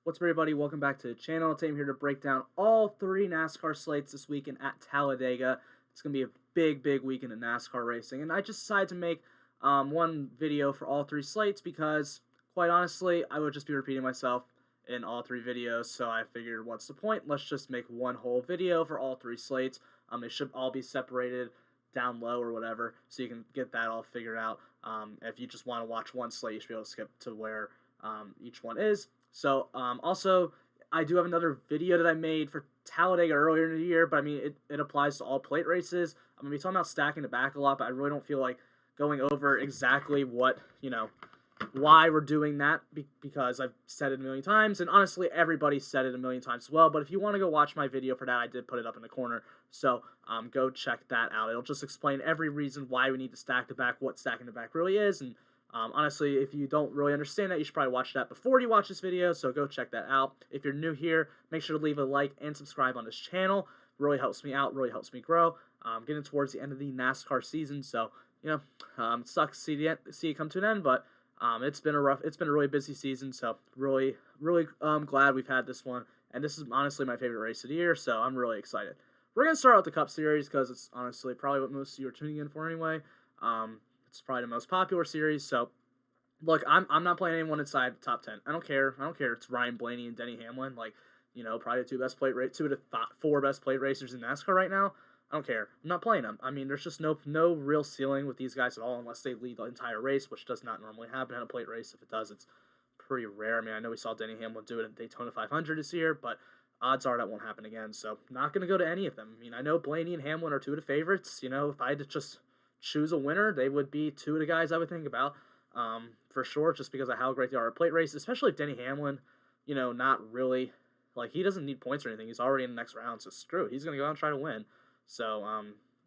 What's up, everybody? Welcome back to the channel. Today I'm here to break down all three NASCAR slates this weekend at Talladega. It's going to be a big weekend in NASCAR racing, and I just decided to make one video for all three slates because, quite honestly, I would just be repeating myself in all three videos, so I figured, what's the point? Let's just make one whole video for all three slates. They should all be separated down low or whatever, so you can get that all figured out. If you just want to watch one slate, you should be able to skip to where each one is. So, also, I do have another video that I made for Talladega earlier in the year, but I mean, it applies to all plate races. I'm going to be talking about stacking the back a lot, but I really don't feel like going over exactly what, why we're doing that, because I've said it a million times, and honestly, everybody's said it a million times as well. But if you want to go watch my video for that, I did put it up in the corner, so go check that out. It'll just explain every reason why we need to stack the back, what stacking the back really is, and honestly, if you don't really understand that, you should probably watch that before you watch this video, so go check that out. If you're new here, make sure to leave a like and subscribe on this channel. Really helps me out, really helps me grow. Getting towards the end of the NASCAR season, so, it sucks to see it come to an end, but it's been a really busy season, so really glad we've had this one, and this is honestly my favorite race of the year, so I'm really excited. We're going to start out the Cup Series, because it's honestly probably what most of you are tuning in for anyway. It's probably the most popular series, so look, I'm not playing anyone inside the top 10. I don't care. It's Ryan Blaney and Denny Hamlin, probably the two of the four best plate racers in NASCAR right now. I don't care. I'm not playing them. I mean, there's just no real ceiling with these guys at all unless they lead the entire race, which does not normally happen in a plate race. If it does, it's pretty rare. I mean, I know we saw Denny Hamlin do it in Daytona 500 this year, but odds are that won't happen again. So not going to go to any of them. I mean, I know Blaney and Hamlin are two of the favorites. If I had to just choose a winner, they would be two of the guys I would think about, for sure, just because of how great they are at plate races, especially if Denny Hamlin, not really, he doesn't need points or anything. He's already in the next round, so screw it. He's going to go out and try to win. So,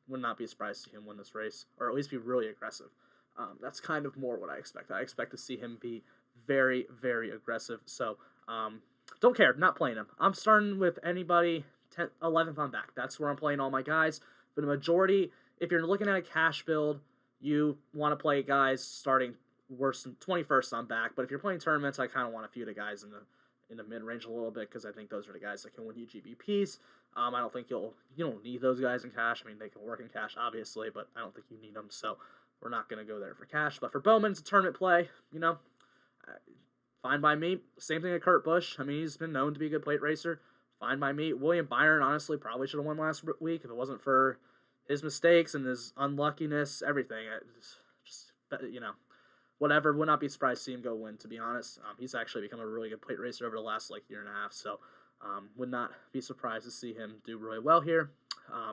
would not be surprised to see him win this race, or at least be really aggressive. That's kind of more what I expect. I expect to see him be very aggressive. So, don't care. Not playing him. I'm starting with anybody 11th on back. That's where I'm playing all my guys. For the majority, if you're looking at a cash build, you want to play guys starting worse than 21st on back. But if you're playing tournaments, I kind of want a few of the guys in the mid-range a little bit, because I think those are the guys that can win you GBPs. I don't think you don't need those guys in cash. I mean, they can work in cash, obviously, but I don't think you need them, so we're not going to go there for cash. But for Bowman, it's a tournament play, fine by me. Same thing with Kurt Busch. I mean, he's been known to be a good plate racer. Fine by me. William Byron, honestly, probably should have won last week if it wasn't for his mistakes and his unluckiness, everything. Just whatever. Would not be surprised to see him go win, to be honest. He's actually become a really good plate racer over the last year and a half, so would not be surprised to see him do really well here,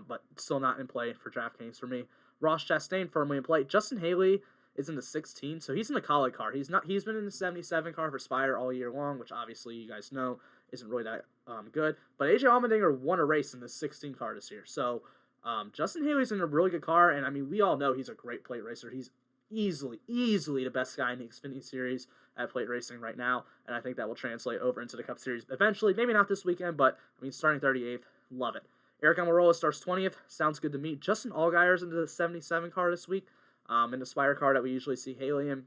but still not in play for DraftKings for me. Ross Chastain firmly in play. Justin Haley is in the 16, so he's in the Kaulig car. He's been in the 77 car for Spire all year long, which obviously you guys know isn't really that good. But AJ Allmendinger won a race in the 16 car this year, so Justin Haley's in a really good car, and I mean, we all know he's a great plate racer. He's easily the best guy in the Xfinity Series at plate racing right now, and I think that will translate over into the Cup Series eventually. Maybe not this weekend, but I mean, starting 38th, love it. Eric Almirola starts 20th, sounds good to me. Justin Allgaier's into the 77 car this week, in the Spire car that we usually see Haley in.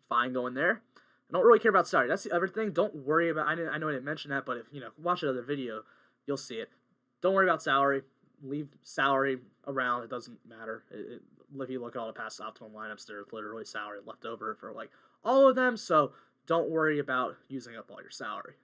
Fine going there. I don't really care about salary. That's the other thing. Don't worry about. I know I didn't mention that, but if watch another video, you'll see it. Don't worry about salary. Leave salary around. It doesn't matter. If you look at all the past optimal lineups, there's literally salary left over for all of them. So don't worry about using up all your salary.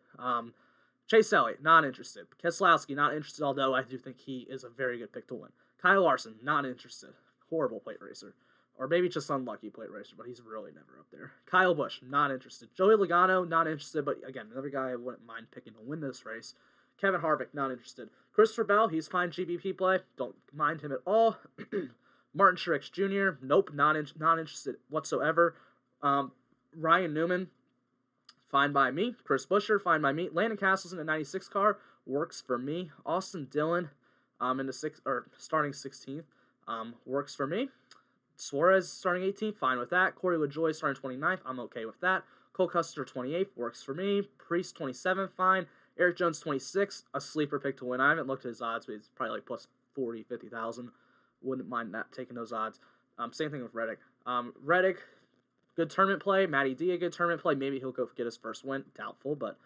Chase Elliott, not interested. Keselowski, not interested, although I do think he is a very good pick to win. Kyle Larson, not interested. Horrible plate racer. Or maybe just unlucky plate racer, but he's really never up there. Kyle Busch, not interested. Joey Logano, not interested, but again, another guy I wouldn't mind picking to win this race. Kevin Harvick, not interested. Christopher Bell, he's fine GBP play. Don't mind him at all. Martin Truex Jr., nope, not interested whatsoever. Ryan Newman, fine by me. Chris Buescher, fine by me. Landon Castles in the 96 car, works for me. Austin Dillon, in the starting 16th, works for me. Suarez starting 18th, fine with that. Corey LaJoie starting 29th, I'm okay with that. Cole Custer 28th, works for me. Priest 27th, fine. Eric Jones 26, a sleeper pick to win. I haven't looked at his odds, but he's probably plus 40, 50,000. Wouldn't mind that, taking those odds. Same thing with Reddick. Reddick, good tournament play. Matty D, a good tournament play. Maybe he'll go get his first win. Doubtful, but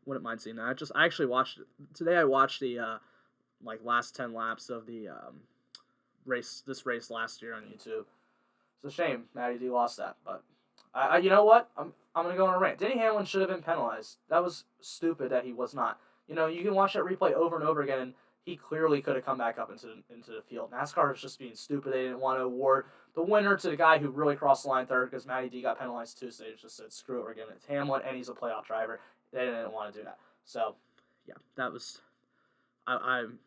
wouldn't mind seeing that. I actually watched today. I watched the last 10 laps of the race last year on YouTube. It's a shame Matty D lost that, but you know what? I'm gonna go on a rant. Denny Hamlin should have been penalized. That was stupid that he was not. You can watch that replay over and over again, and he clearly could have come back up into the field. NASCAR was just being stupid. They didn't want to award the winner to the guy who really crossed the line third because Matty D got penalized too. So they just said, screw it, we're giving it to Hamlin, and he's a playoff driver. They didn't want to do that. So, yeah, that was. I'm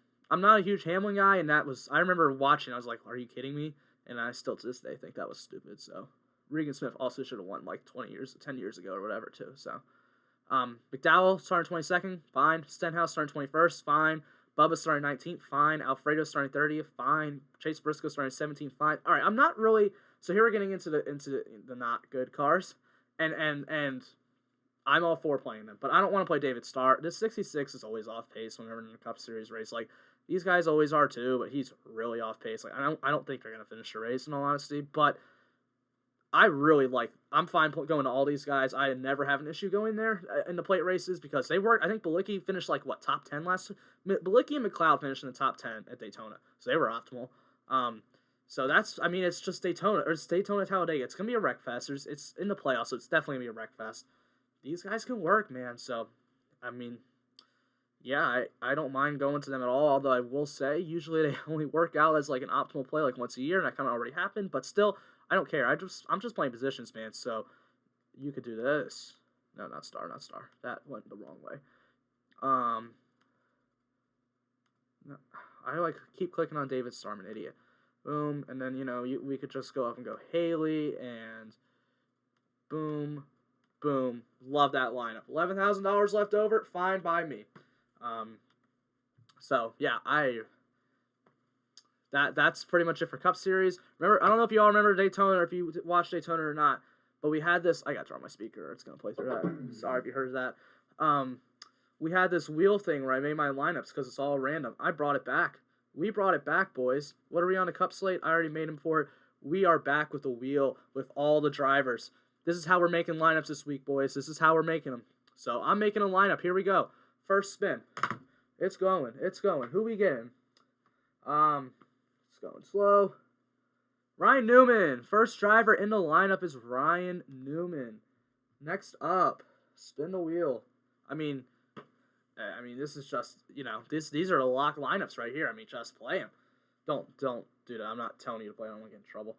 not a huge Hamlin guy, and that was. I remember watching. I was like, are you kidding me? And I still to this day think that was stupid. So, Regan Smith also should have won 10 years ago or whatever too. So, McDowell starting 22nd, fine. Stenhouse starting 21st, fine. Bubba starting 19th, fine. Alfredo starting 30th, fine. Chase Briscoe starting 17th, fine. All right, I'm not really. So here we're getting into the not good cars, and I'm all for playing them, but I don't want to play David Starr. This 66 is always off pace whenever in a Cup Series race. These guys always are too, but he's really off pace. I don't think they're gonna finish the race in all honesty, but I really I'm fine going to all these guys. I never have an issue going there in the plate races because they work. I think Bilicki finished top 10 last. Bilicki and McLeod finished in the top 10 at Daytona, so they were optimal. So it's just Daytona or it's Daytona Talladega. It's gonna be a wreck fest. It's in the playoffs, so it's definitely gonna be a wreck fest. These guys can work, man. So, yeah, I don't mind going to them at all. Although I will say, usually they only work out as an optimal play once a year, and that kind of already happened. But still, I don't care. I'm just playing positions, man. So you could do this. No, not Star. That went the wrong way. I keep clicking on David Starr, I'm an idiot. Boom, and then we could just go up and go Haley and boom. Boom. Love that lineup. $11,000 left over. Fine by me. So, yeah, that's pretty much it for Cup Series. Remember, I don't know if you all remember Daytona or if you watched Daytona or not, but we had this. I got to draw my speaker. It's going to play through that. Sorry if you heard that. We had this wheel thing where I made my lineups because it's all random. I brought it back. We brought it back, boys. What are we on the Cup slate? I already made them for it. We are back with the wheel with all the drivers. This is how we're making lineups this week, boys. This is how we're making them. So I'm making a lineup. Here we go. First spin. It's going. Who we getting? It's going slow. Ryan Newman. First driver in the lineup is Ryan Newman. Next up, spin the wheel. This is just, these are the lock lineups right here. Just play them. Don't do that. I'm not telling you to play them. I'm going to get in trouble.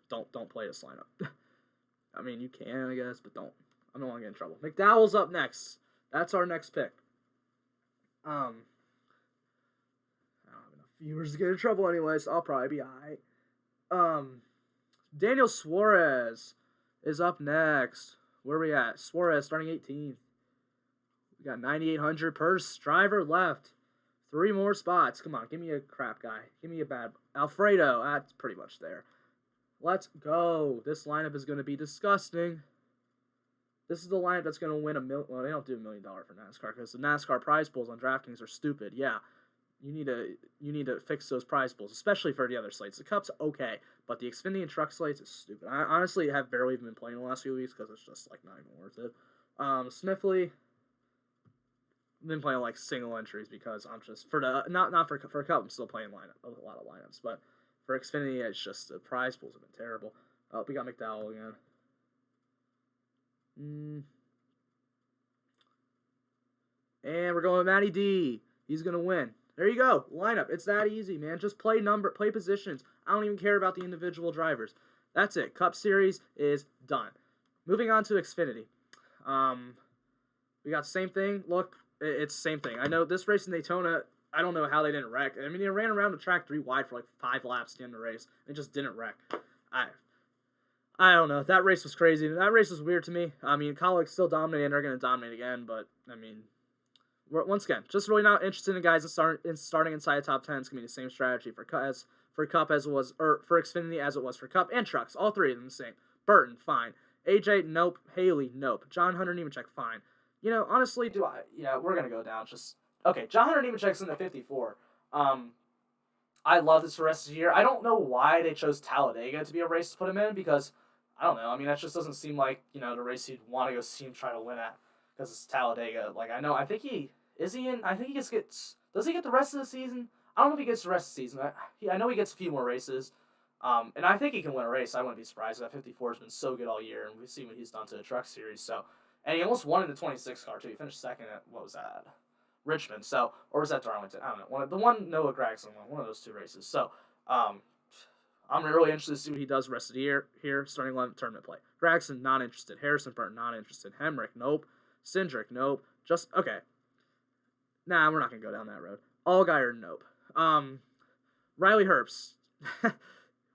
Don't play this lineup. You can, I guess, but don't. I don't want to get in trouble. McDowell's up next. That's our next pick. I don't have enough viewers to get in trouble anyway, so I'll probably be alright. Daniel Suarez is up next. Where are we at? Suarez starting 18th. We got 9,800 per driver left. 3 more spots. Come on, give me a crap guy. Give me a bad. Alfredo, that's pretty much there. Let's go. This lineup is going to be disgusting. This is the lineup that's going to win $1 million. Well, they don't do $1 million for NASCAR because the NASCAR prize pools on Draftkings are stupid. Yeah, you need to fix those prize pools, especially for the other slates. The Cup's okay, but the Xfinity and Truck slates is stupid. I honestly have barely even been playing the last few weeks because it's just not even worth it. Smithley, I've been playing single entries because I'm just not for Cup. I'm still playing a lot of lineups, but. For Xfinity, it's just the prize pools have been terrible. Oh, we got McDowell again. And we're going with Matty D. He's going to win. There you go. Lineup. It's that easy, man. Just play positions. I don't even care about the individual drivers. That's it. Cup Series is done. Moving on to Xfinity. We got the same thing. Look, it's the same thing. I know this race in Daytona, I don't know how they didn't wreck. They ran around the track 3 wide for 5 laps at the end of the race. They just didn't wreck. I don't know. That race was crazy. That race was weird to me. Colleagues still dominated, and they're going to dominate again. But, once again, just really not interested in guys starting inside the top 10. It's going to be the same strategy for Cup as it was, or for Xfinity as it was for Cup and Trucks. All 3 of them the same. Burton, fine. AJ, nope. Haley, nope. John Hunter Nemechek, fine. Honestly, we're going to go down. Okay, John Hunter Nemechek's in the 54. I love this for the rest of the year. I don't know why they chose Talladega to be a race to put him in because, I don't know. That just doesn't seem like, the race you'd want to go see him try to win at. because it's Talladega. Like, I think he in. I think he gets. Does he get the rest of the season? I don't know if he gets the rest of the season. I know he gets a few more races. And I think he can win a race. I wouldn't be surprised. That 54 has been so good all year, and we've seen what he's done to the Truck Series. So, and he almost won in the 26 car too. He finished second at what was that? Richmond. So, or was that Darlington? I don't know. The one Noah Gragson won. One of those two races. So, I'm really interested to see what he does the rest of the year here. Starting 11 tournament play. Gragson not interested. Harrison Burton not interested. Hemrick nope. Cindric nope. Just okay. Nah, we're not gonna go down that road. Allgaier nope. Riley Herbst.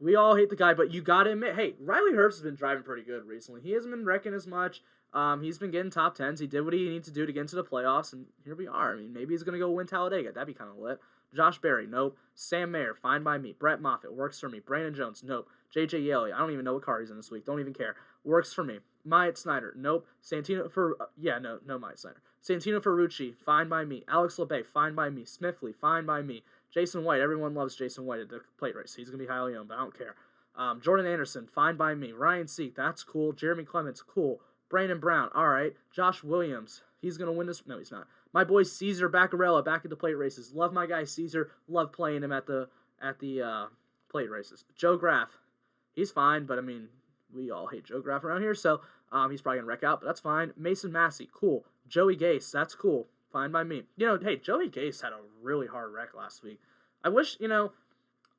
We all hate the guy, but you gotta admit, hey, Riley Herbst has been driving pretty good recently. He hasn't been wrecking as much. He's been getting top 10s. He did what he needed to do to get into the playoffs, and here we are. I mean, maybe he's going to go win Talladega. That'd be kind of lit. Josh Berry, nope. Sam Mayer, fine by me. Brett Moffitt, works for me. Brandon Jones, nope. JJ Yeley, I don't even know what car he's in this week. Don't even care. Works for me. Myatt Snyder, nope. Santino for, no Myatt Snyder. Santino Ferrucci, fine by me. Alex LeBay, fine by me. Smithley, fine by me. Jason White, everyone loves Jason White at the plate race. He's going to be highly owned, but I don't care. Jordan Anderson, fine by me. Ryan Seek, that's cool. Jeremy Clements, cool. Brandon Brown, all right. Josh Williams, he's going to win this. No, he's not. My boy Caesar Baccarella back at the plate races. Love my guy Caesar. Love playing him at the plate races. Joe Graff, he's fine, but I mean, we all hate Joe Graff around here, so he's probably going to wreck out, but that's fine. Mason Massey, cool. Joey Gase, that's cool. Fine by me. Hey, Joey Gase had a really hard wreck last week. I wish,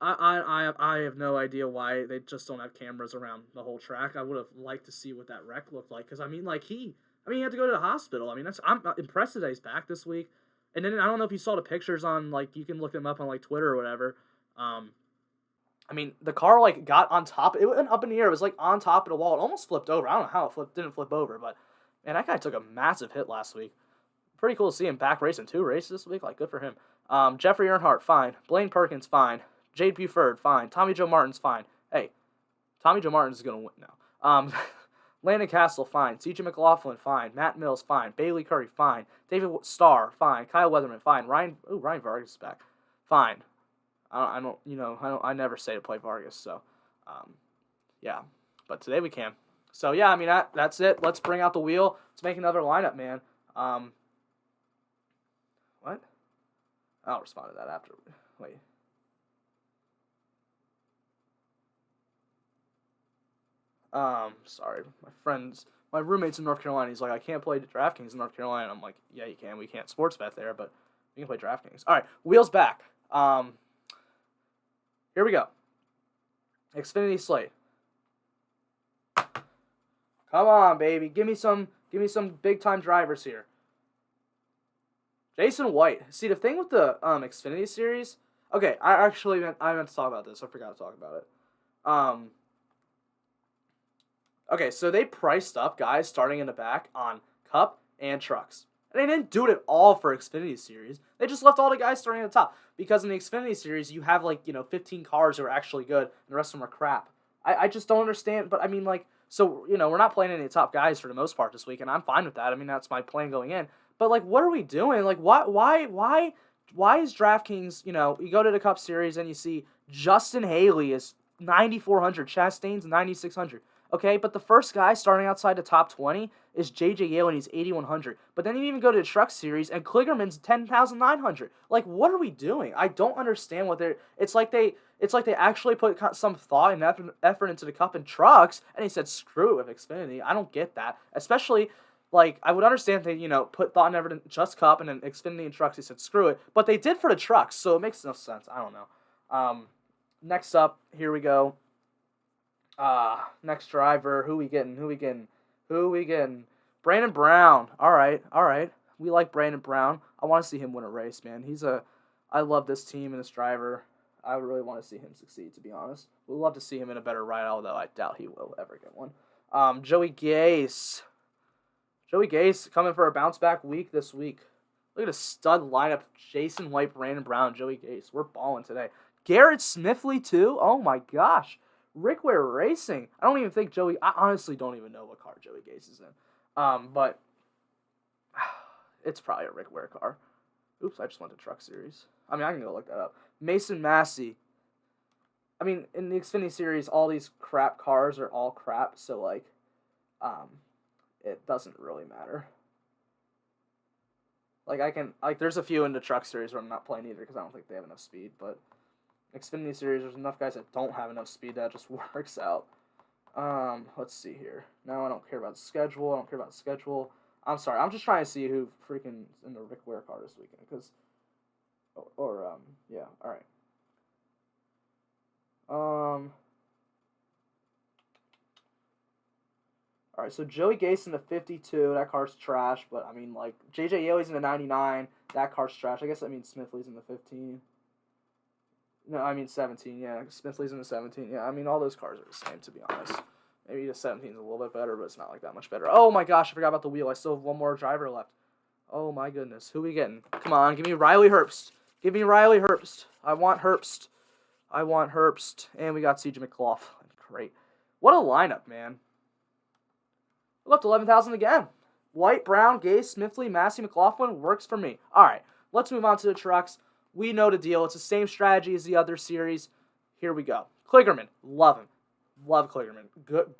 I have no idea why they just don't have cameras around the whole track. I would have liked to see what that wreck looked like, because he had to go to the hospital. I mean, I'm impressed that he's back this week. And then I don't know if you saw the pictures on, you can look them up on Twitter or whatever. The car got on top. It went up in the air. It was on top of the wall. It almost flipped over. I don't know how it didn't flip over, but man, that guy took a massive hit last week. Pretty cool to see him back racing 2 races this week. Good for him. Jeffrey Earnhardt, fine. Blaine Perkins, fine. Jade Buford, fine. Tommy Joe Martin's fine. Hey, Tommy Joe Martin's going to win now. Landon Castle, fine. CJ McLaughlin, fine. Matt Mills, fine. Bailey Curry, fine. David Starr, fine. Kyle Weatherman, fine. Ryan Vargas is back. Fine. I never say to play Vargas, so, yeah. But today we can. So, yeah, that's it. Let's bring out the wheel. Let's make another lineup, man. What? I'll respond to that after. Wait. Sorry. My roommate's in North Carolina. He's like, I can't play DraftKings in North Carolina. I'm like, yeah, you can. We can't sports bet there, but we can play DraftKings. All right, wheels back. Here we go. Xfinity slate. Come on, baby. Give me some big time drivers here. Jason White. See, the thing with the Xfinity Series. Okay, I meant to talk about this. I forgot to talk about it. Okay, so they priced up guys starting in the back on Cup and trucks. And they didn't do it at all for Xfinity Series. They just left all the guys starting at the top. Because in the Xfinity Series, you have 15 cars that are actually good, and the rest of them are crap. I just don't understand. But so we're not playing any top guys for the most part this week, and I'm fine with that. That's my plan going in. But what are we doing? Why is DraftKings? You go to the Cup Series and you see Justin Haley is 9,400, Chastain's 9,600. Okay, but the first guy starting outside the top 20 is J.J. Yale, and he's 8,100. But then you even go to the Truck Series, and Kligerman's 10,900. What are we doing? I don't understand what they're. It's like they actually put some thought and effort into the Cup and trucks, and he said screw it with Xfinity. I don't get that, especially. I would understand if they, put thought and effort in just Cup, and then Xfinity and trucks, they said screw it. But they did for the trucks, so it makes no sense. I don't know. Next up, here we go. Next driver, who we getting? Brandon Brown. All right. We like Brandon Brown. I want to see him win a race, man. I love this team and this driver. I really want to see him succeed, to be honest. We'd love to see him in a better ride, although I doubt he will ever get one. Joey Gase. Coming for a bounce-back week this week. Look at a stud lineup. Jason White, Brandon Brown, Joey Gase. We're balling today. Garrett Smithley, too? Oh, my gosh. Rick Ware Racing. I don't even think I honestly don't even know what car Joey Gase is in. But it's probably a Rick Ware car. Oops, I just went to Truck Series. I can go look that up. Mason Massey. In the Xfinity Series, all these crap cars are all crap, so, it doesn't really matter. There's a few in the Truck Series where I'm not playing either because I don't think they have enough speed, but Xfinity Series, there's enough guys that don't have enough speed that just works out. Let's see here. No, I don't care about the schedule. I'm sorry. I'm just trying to see who freaking is in the Rick Ware car this weekend, because, yeah, all right. All right, so Joey Gase in the 52, that car's trash, but I mean, like, JJ Yeley's in the 99, that car's trash. I guess that means Smithley's in the 15. No, I mean 17, yeah. Smithley's in the 17. Yeah, I mean, all those cars are the same, to be honest. Maybe the 17 is a little bit better, but it's not like that much better. Oh my gosh, I forgot about the wheel. I still have one more driver left. Oh my goodness. Who we getting? Come on, give me Riley Herbst. Give me Riley Herbst. I want Herbst. And we got CJ McLaughlin. Great. What a lineup, man. We left 11,000 again. White, Brown, Gase, Smithley, Massey, McLaughlin works for me. All right, let's move on to the trucks. We know the deal. It's the same strategy as the other series. Here we go. Kligerman, love him. Love Kligerman. Good,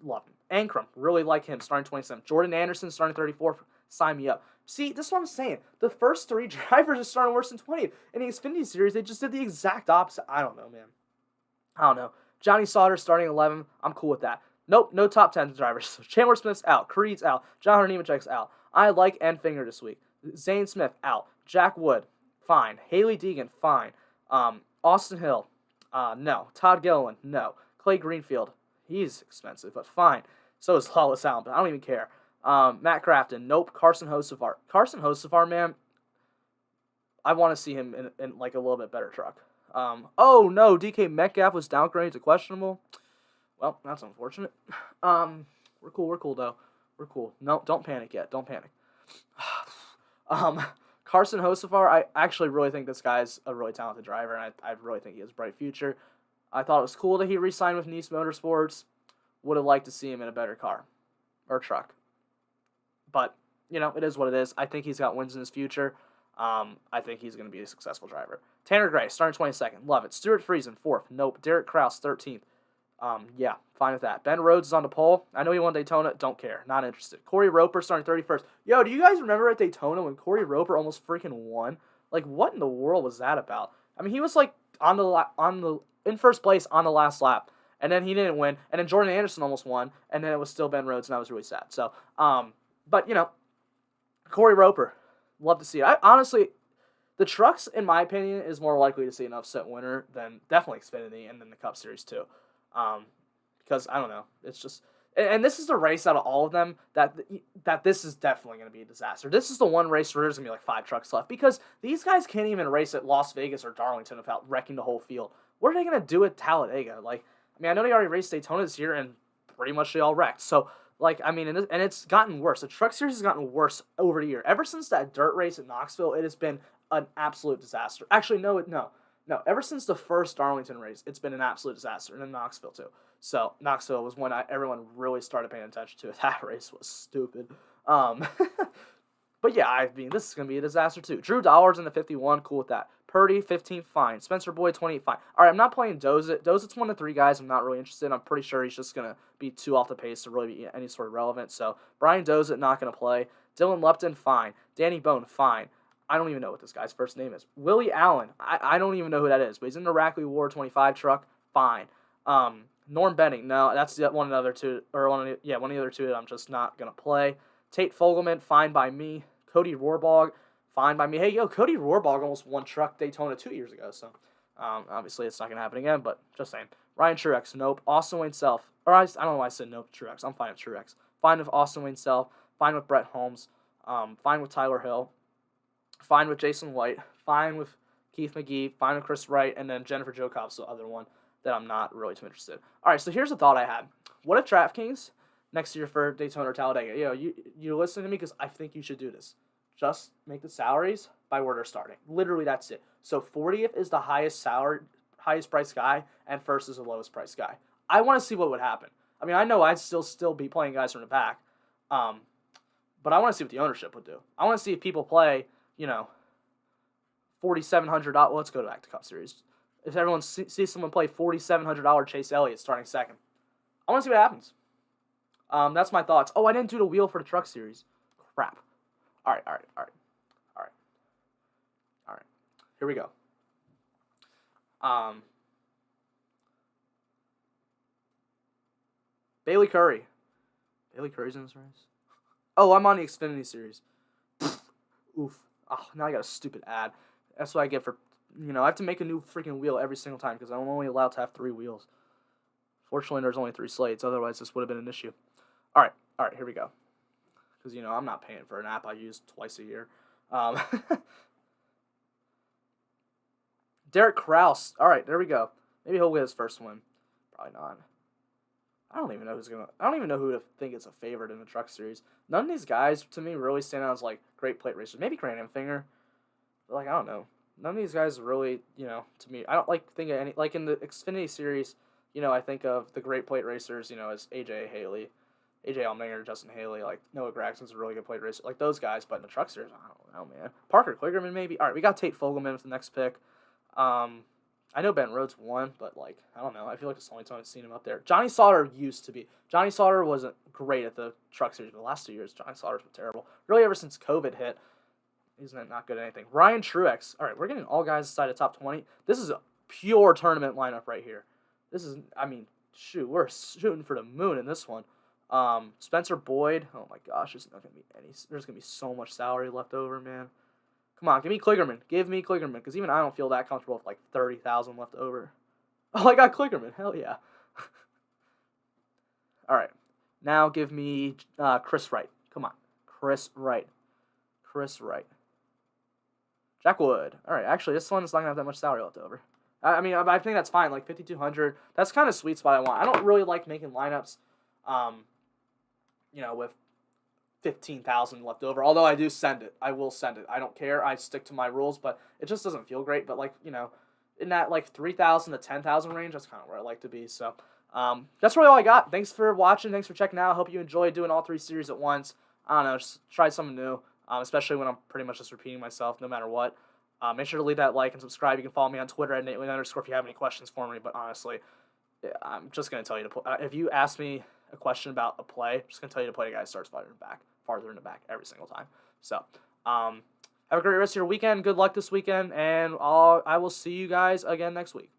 love him. Ankrum, really like him, starting 27. Jordan Anderson, starting 34. Sign me up. See, this is what I'm saying. The first three drivers are starting worse than 20. In the Xfinity Series, they just did the exact opposite. I don't know, man. I don't know. Johnny Sauter starting 11. I'm cool with that. Nope, no top 10 drivers. So Chandler Smith's out. Creed's out. John Hunter Nemechek's out. I like Enfinger this week. Zane Smith out. Jack Wood, fine. Haley Deegan, fine. Austin Hill, no. Todd Gilliland, no. Clay Greenfield, he's expensive, but fine. So is Lawless Allen, but I don't even care. Matt Crafton, nope. Carson Hocevar, man, I want to see him in like a little bit better truck. Oh no, DK Metcalf was downgraded to questionable. Well, that's unfortunate. We're cool though. We're cool. No, don't panic yet. Don't panic. Carson Hocevar, I actually really think this guy's a really talented driver, and I really think he has a bright future. I thought it was cool that he re-signed with Nice Motorsports. Would have liked to see him in a better car or truck. But, you know, it is what it is. I think he's got wins in his future. I think he's going to be a successful driver. Tanner Gray, starting 22nd. Love it. Stuart Friesen, 4th. Nope. Derek Kraus, 13th. Yeah, fine with that. Ben Rhodes is on the pole. I know he won Daytona. Don't care. Not interested. Corey Roper starting 31st. Yo, do you guys remember at Daytona when Corey Roper almost freaking won? Like, what in the world was that about? I mean, he was like in first place on the last lap, and then he didn't win. And then Jordan Anderson almost won, and then it was still Ben Rhodes, and I was really sad. So, but you know, Corey Roper, love to see it. Honestly, the trucks, in my opinion, is more likely to see an upset winner than definitely Xfinity and then the Cup Series too. Because I don't know, it's just, and this is the race out of all of them that this is definitely going to be a disaster. This is the one race where there's going to be like 5 trucks left, because these guys can't even race at Las Vegas or Darlington without wrecking the whole field. What are they going to do at Talladega? Like, I mean, I know they already raced Daytona this year and pretty much they all wrecked. So, like, I mean, and it's gotten worse. The Truck Series has gotten worse over the year. Ever since that dirt race at Knoxville, it has been an absolute disaster. Actually, no. Ever since the first Darlington race, it's been an absolute disaster, and then Knoxville too. So Knoxville was when everyone really started paying attention to it. That race was stupid. But yeah, I mean, this is gonna be a disaster too. Drew Dollar's in the 51, cool with that. Purdy 15, fine. Spencer Boyd 28, fine. All right, I'm not playing Dozit. Dozit's one of the 3 guys I'm not really interested in. I'm pretty sure he's just gonna be too off the pace to really be any sort of relevant. So Brian Dozit not gonna play. Dylan Lupton, fine. Danny Bone, fine. I don't even know what this guy's first name is. Willie Allen, I don't even know who that is, but he's in the Rackley War 25 truck, fine. Norm Benning, no, that's one of the other two that I'm just not gonna play. Tate Fogelman, fine by me. Cody Rohrbach, fine by me. Hey, yo, Cody Rohrbach almost won Truck Daytona 2 years ago, so obviously it's not gonna happen again, but just saying. Ryan Truex, nope. Austin Wayne Self, I don't know why I said nope to Truex. I'm fine with Truex. Fine with Austin Wayne Self. Fine with Brett Holmes. Fine with Tyler Hill. Fine with Jason White. Fine with Keith McGee. Fine with Chris Wright. And then Jennifer Jo Cobb's the other one that I'm not really too interested in. All right, so here's a thought I had. What if Draftkings next year for Daytona or Talladega? You listen to me because I think you should do this. Just make the salaries by where they're starting. Literally, that's it. So 40th is the highest price guy, and first is the lowest price guy. I want to see what would happen. I mean, I know I'd still be playing guys from the back, but I want to see what the ownership would do. I want to see if people play, $4,700. Well, let's go back to Cup Series. If everyone sees someone play $4,700 Chase Elliott starting second, I want to see what happens. That's my thoughts. Oh, I didn't do the wheel for the Truck Series. Crap. All right. here we go. Bailey Curry. Bailey Curry's in this race? Oh, I'm on the Xfinity Series. Oof. Oh, now I got a stupid ad. That's what I get for, I have to make a new freaking wheel every single time because I'm only allowed to have 3 wheels. Fortunately, there's only 3 slates. Otherwise, this would have been an issue. All right, here we go. Because, I'm not paying for an app I use twice a year. Derek Kraus. All right, there we go. Maybe he'll get his first win. Probably not. I don't even know who to think is a favorite in the Truck Series. None of these guys, to me, really stand out as, great plate racers. Maybe Grant Enfinger. But, I don't know. None of these guys really, to me, I don't think of any, in the Xfinity Series, I think of the great plate racers, as AJ Haley, AJ Allmendinger, Justin Haley, Noah Gragson's a really good plate racer, those guys. But in the Truck Series, I don't know, man. Parker Kligerman, maybe. All right, we got Tate Fogelman with the next pick. I know Ben Rhodes won, but, I don't know. I feel like it's the only time I've seen him up there. Johnny Sauter used to be. Johnny Sauter wasn't great at the Truck Series, but the last 2 years, Johnny Sauter's been terrible. Really, ever since COVID hit, he's not good at anything. Ryan Truex. All right, we're getting all guys inside the top 20. This is a pure tournament lineup right here. This is, shoot, we're shooting for the moon in this one. Spencer Boyd. Oh, my gosh, there's going to be so much salary left over, man. Come on, give me Kligerman. Give me Kligerman, because even I don't feel that comfortable with, $30,000 left over. Oh, I got Kligerman. Hell yeah. All right. Now give me Chris Wright. Come on. Chris Wright. Jack Wood. All right. Actually, this one's not going to have that much salary left over. I think that's fine. 5,200. That's kind of sweet spot I want. I don't really like making lineups, with 15,000 left over. Although I do send it. I will send it. I don't care. I stick to my rules, but it just doesn't feel great. But, in that, 3,000 to 10,000 range, that's kind of where I like to be. So, that's really all I got. Thanks for watching. Thanks for checking out. I hope you enjoyed doing all 3 series at once. I don't know. Just try something new. Especially when I'm pretty much just repeating myself no matter what. Make sure to leave that like and subscribe. You can follow me on Twitter at @NateWayne_ if you have any questions for me. But honestly, I'm just going to tell you to if you ask me a question about a play, I'm just going to tell you to play a guy that starts farther in the back every single time. So, have a great rest of your weekend. Good luck this weekend, and I will see you guys again next week.